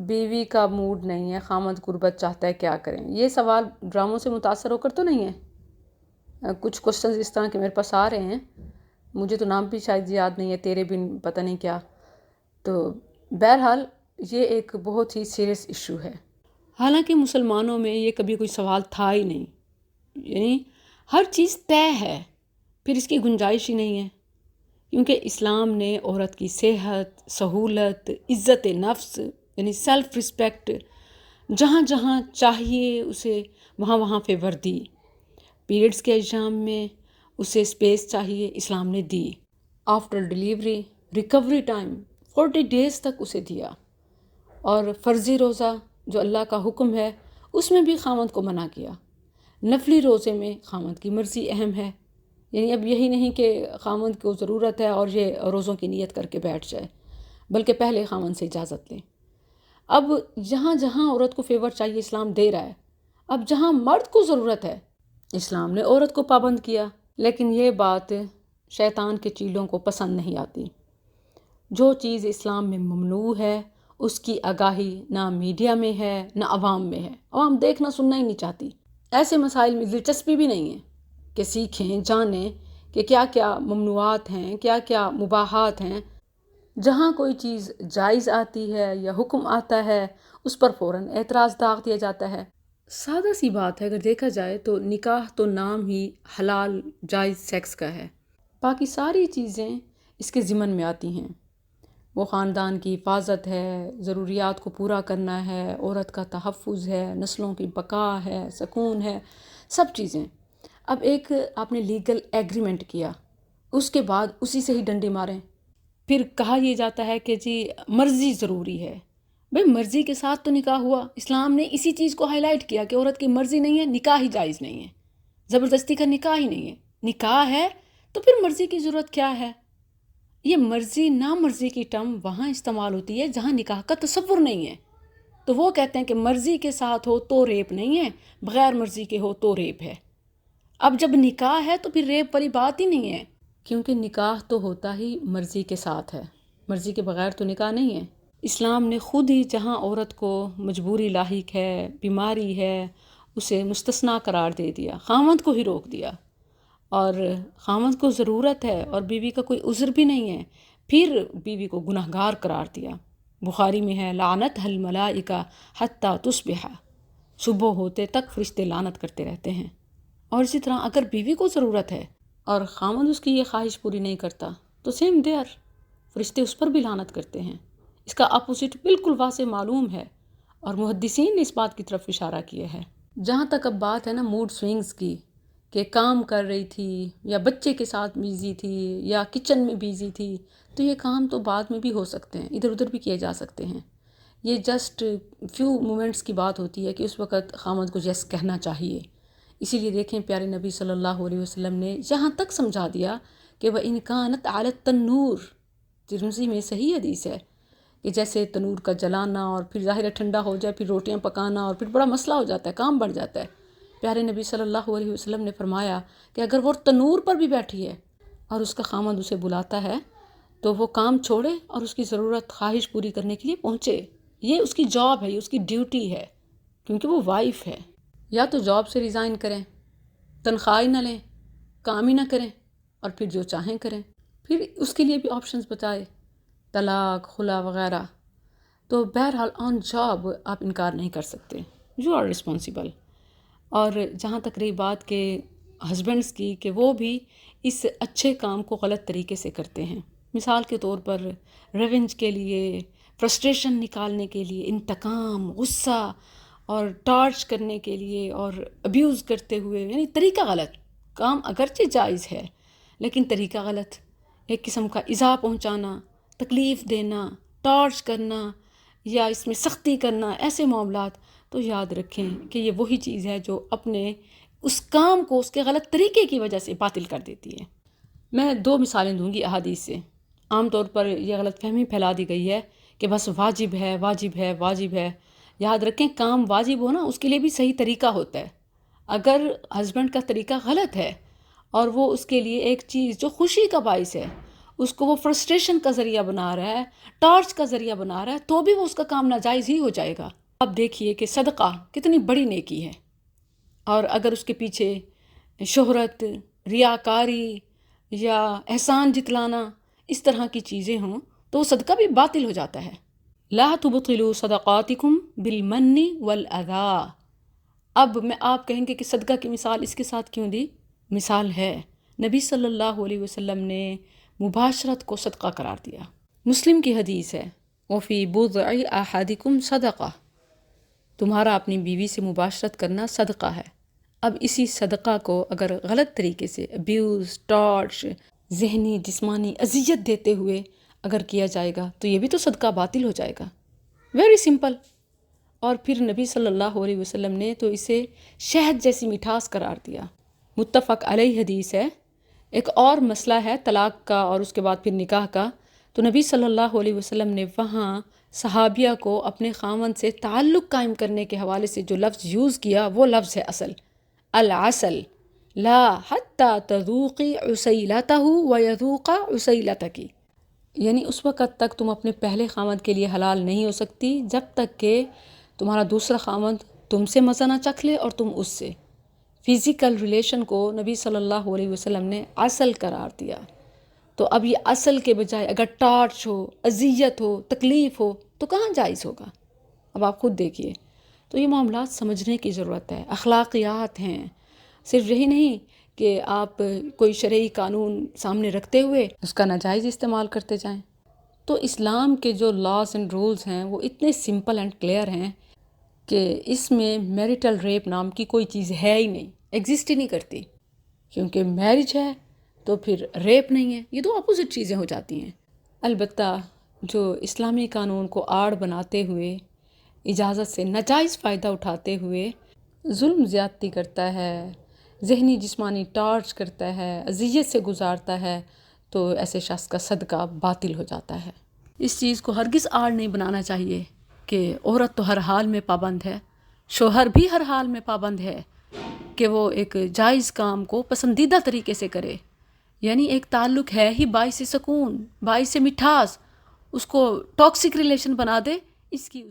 بیوی کا موڈ نہیں ہے، خامد غربت چاہتا ہے، کیا کریں؟ یہ سوال ڈراموں سے متاثر ہو کر تو نہیں ہے؟ کچھ کوشچنز اس طرح کے میرے پاس آ رہے ہیں، مجھے تو نام بھی شاید یاد نہیں ہے، تیرے بن پتہ نہیں کیا. تو بہرحال یہ ایک بہت ہی سیریس ایشو ہے. حالانکہ مسلمانوں میں یہ کبھی کوئی سوال تھا ہی نہیں، یعنی ہر چیز طے ہے، پھر اس کی گنجائش ہی نہیں ہے. کیونکہ اسلام نے عورت کی صحت، سہولت، عزت نفس یعنی سیلف رسپیکٹ جہاں جہاں چاہیے اسے وہاں وہاں فیور دی. پیریڈز کے ایام میں اسے اسپیس چاہیے، اسلام نے دی. After delivery recovery time 40 days تک اسے دیا. اور فرضی روزہ جو اللہ کا حکم ہے اس میں بھی خامد کو منع کیا. نفلی روزے میں خامد کی مرضی اہم ہے، یعنی اب یہی نہیں کہ خامد کو ضرورت ہے اور یہ روزوں کی نیت کر کے بیٹھ جائے، بلکہ پہلے خامد سے اجازت لیں. اب جہاں جہاں عورت کو فیور چاہیے اسلام دے رہا ہے. اب جہاں مرد کو ضرورت ہے اسلام نے عورت کو پابند کیا. لیکن یہ بات شیطان کے چیلوں کو پسند نہیں آتی. جو چیز اسلام میں ممنوع ہے اس کی آگاہی نہ میڈیا میں ہے نہ عوام میں ہے. عوام دیکھنا سننا ہی نہیں چاہتی. ایسے مسائل میں دلچسپی بھی نہیں ہے کہ سیکھیں جانیں کہ کیا کیا ممنوعات ہیں، کیا کیا مباحات ہیں. جہاں کوئی چیز جائز آتی ہے یا حکم آتا ہے اس پر فوراً اعتراض داغ دیا جاتا ہے. سادہ سی بات ہے، اگر دیکھا جائے تو نکاح تو نام ہی حلال جائز سیکس کا ہے، باقی ساری چیزیں اس کے ضمن میں آتی ہیں. وہ خاندان کی حفاظت ہے، ضروریات کو پورا کرنا ہے، عورت کا تحفظ ہے، نسلوں کی بقا ہے، سکون ہے، سب چیزیں. اب ایک آپ نے لیگل ایگریمنٹ کیا، اس کے بعد اسی سے ہی ڈنڈے ماریں. پھر کہا یہ جاتا ہے کہ جی مرضی ضروری ہے. بھئی مرضی کے ساتھ تو نکاح ہوا. اسلام نے اسی چیز کو ہائی لائٹ کیا کہ عورت کی مرضی نہیں ہے، نکاح ہی جائز نہیں ہے، زبردستی کا نکاح ہی نہیں ہے. نکاح ہے تو پھر مرضی کی ضرورت کیا ہے؟ یہ مرضی نامرضی کی ٹرم وہاں استعمال ہوتی ہے جہاں نکاح کا تصور نہیں ہے. تو وہ کہتے ہیں کہ مرضی کے ساتھ ہو تو ریپ نہیں ہے، بغیر مرضی کے ہو تو ریپ ہے. اب جب نکاح ہے تو پھر ریپ والی بات ہی نہیں ہے، کیونکہ نکاح تو ہوتا ہی مرضی کے ساتھ ہے، مرضی کے بغیر تو نکاح نہیں ہے. اسلام نے خود ہی جہاں عورت کو مجبوری لاحق ہے، بیماری ہے، اسے مستثنیٰ قرار دے دیا، خاوند کو ہی روک دیا. اور خاوند کو ضرورت ہے اور بیوی کا کوئی عذر بھی نہیں ہے، پھر بیوی کو گناہگار قرار دیا. بخاری میں ہے لعنت الملائکہ حتی تصبح، صبح ہوتے تک فرشتے لعنت کرتے رہتے ہیں. اور اسی طرح اگر بیوی کو ضرورت ہے اور خاوند اس کی یہ خواہش پوری نہیں کرتا تو سیم دیئر فرشتے اس پر بھی لعنت کرتے ہیں. اس کا اپوزٹ بالکل واضح معلوم ہے اور محدثین نے اس بات کی طرف اشارہ کیا ہے. جہاں تک اب بات ہے نا موڈ سوئنگز کی، کہ کام کر رہی تھی یا بچے کے ساتھ بیزی تھی یا کچن میں بیزی تھی، تو یہ کام تو بعد میں بھی ہو سکتے ہیں، ادھر ادھر بھی کیے جا سکتے ہیں. یہ جسٹ فیو مومنٹس کی بات ہوتی ہے کہ اس وقت خاوند کو یس کہنا چاہیے. اسی لیے دیکھیں پیارے نبی صلی اللہ علیہ وسلم نے یہاں تک سمجھا دیا کہ وَإِنْ كَانَتْ عَلَى التَّنُّورِ، ترمذی میں صحیح حدیث ہے کہ جیسے تنور کا جلانا اور پھر ظاہر ہے ٹھنڈا ہو جائے پھر روٹیاں پکانا اور پھر بڑا مسئلہ ہو جاتا ہے، کام بڑھ جاتا ہے. پیارے نبی صلی اللہ علیہ وسلم نے فرمایا کہ اگر وہ تنور پر بھی بیٹھی ہے اور اس کا خامند اسے بلاتا ہے تو وہ کام چھوڑے اور اس کی ضرورت خواہش پوری کرنے کے لیے پہنچے. یہ اس کی جاب ہے، یہ اس کی ڈیوٹی ہے، کیونکہ وہ وائف ہے. یا تو جاب سے ریزائن کریں، تنخواہ ہی نہ لیں، کام ہی نہ کریں، اور پھر جو چاہیں کریں. پھر اس کے لیے بھی آپشنز بتائے، طلاق، خلا وغیرہ. تو بہرحال آن جاب آپ انکار نہیں کر سکتے، یو آر رسپانسیبل. اور جہاں تک رہی بات کہ ہسبینڈس کی، کہ وہ بھی اس اچھے کام کو غلط طریقے سے کرتے ہیں. مثال کے طور پر ریونج کے لیے، فرسٹریشن نکالنے کے لیے، انتقام، غصہ اور ٹارچ کرنے کے لیے اور ابیوز کرتے ہوئے، یعنی طریقہ غلط. کام اگرچہ جائز ہے لیکن طریقہ غلط. ایک قسم کا ایذا پہنچانا، تکلیف دینا، ٹارچ کرنا یا اس میں سختی کرنا، ایسے معاملات. تو یاد رکھیں کہ یہ وہی چیز ہے جو اپنے اس کام کو اس کے غلط طریقے کی وجہ سے باطل کر دیتی ہے. میں 2 مثالیں دوں گی احادیث سے. عام طور پر یہ غلط فہمی پھیلا دی گئی ہے کہ بس واجب ہے واجب ہے واجب ہے. یاد رکھیں کام واجب ہو نا اس کے لیے بھی صحیح طریقہ ہوتا ہے. اگر ہسبینڈ کا طریقہ غلط ہے اور وہ اس کے لیے ایک چیز جو خوشی کا باعث ہے اس کو وہ فرسٹریشن کا ذریعہ بنا رہا ہے، ٹارچ کا ذریعہ بنا رہا ہے، تو بھی وہ اس کا کام ناجائز ہی ہو جائے گا۔ اب دیکھیے کہ صدقہ کتنی بڑی نیکی ہے، اور اگر اس کے پیچھے شہرت، ریاکاری یا احسان جتلانا اس طرح کی چیزیں ہوں تو وہ صدقہ بھی باطل ہو جاتا ہے۔ لا تبطلوا صدقاتکم بالمن والاذی۔ اب آپ کہیں گے کہ صدقہ کی مثال اس کے ساتھ کیوں دی؟ مثال ہے، نبی صلی اللہ علیہ وسلم نے مباشرت کو صدقہ قرار دیا۔ مسلم کی حدیث ہے، وفی بضع احدکم صدقہ، تمہارا اپنی بیوی سے مباشرت کرنا صدقہ ہے۔ اب اسی صدقہ کو اگر غلط طریقے سے ابیوز، ٹارچ، ذہنی جسمانی اذیت دیتے ہوئے اگر کیا جائے گا تو یہ بھی تو صدقہ باطل ہو جائے گا۔ Very simple. اور پھر نبی صلی اللہ علیہ وسلم نے تو اسے شہد جیسی مٹھاس قرار دیا۔ متفق علیہ حدیث ہے۔ ایک اور مسئلہ ہے طلاق کا اور اس کے بعد پھر نکاح کا، تو نبی صلی اللہ علیہ وسلم نے وہاں صحابیہ کو اپنے خاوند سے تعلق قائم کرنے کے حوالے سے جو لفظ یوز کیا وہ لفظ ہے اصل، العسل لا حتی تذوقی عسیلتہ ویذوق عسیلتک، یعنی اس وقت تک تم اپنے پہلے خاوند کے لیے حلال نہیں ہو سکتی جب تک کہ تمہارا دوسرا خاوند تم سے مزہ نہ چکھ لے اور تم اس سے۔ فزیکل ریلیشن کو نبی صلی اللہ علیہ وسلم نے اصل قرار دیا۔ تو اب یہ اصل کے بجائے اگر ٹارچ ہو، اذیت ہو، تکلیف ہو تو کہاں جائز ہوگا؟ اب آپ خود دیکھیے۔ تو یہ معاملات سمجھنے کی ضرورت ہے، اخلاقیات ہیں، صرف یہی نہیں کہ آپ کوئی شرعی قانون سامنے رکھتے ہوئے اس کا ناجائز استعمال کرتے جائیں۔ تو اسلام کے جو لاز اینڈ رولز ہیں وہ اتنے سمپل اینڈ کلیئر ہیں کہ اس میں میریٹل ریپ نام کی کوئی چیز ہے ہی نہیں، ایگزسٹ ہی نہیں کرتی، کیونکہ میرج ہے تو پھر ریپ نہیں ہے، یہ دو اپوزٹ چیزیں ہو جاتی ہیں۔ البتہ جو اسلامی قانون کو آڑ بناتے ہوئے، اجازت سے ناجائز فائدہ اٹھاتے ہوئے ظلم زیادتی کرتا ہے، ذہنی جسمانی ٹارچ کرتا ہے، اذیت سے گزارتا ہے، تو ایسے شخص کا صدقہ باطل ہو جاتا ہے۔ اس چیز کو ہرگز آڑ نہیں بنانا چاہیے کہ عورت تو ہر حال میں پابند ہے، شوہر بھی ہر حال میں پابند ہے کہ وہ ایک جائز کام کو پسندیدہ طریقے سے کرے، یعنی ایک تعلق ہے ہی باعث سکون، باعث مٹھاس، اس کو ٹاکسک ریلیشن بنا دے، اس کی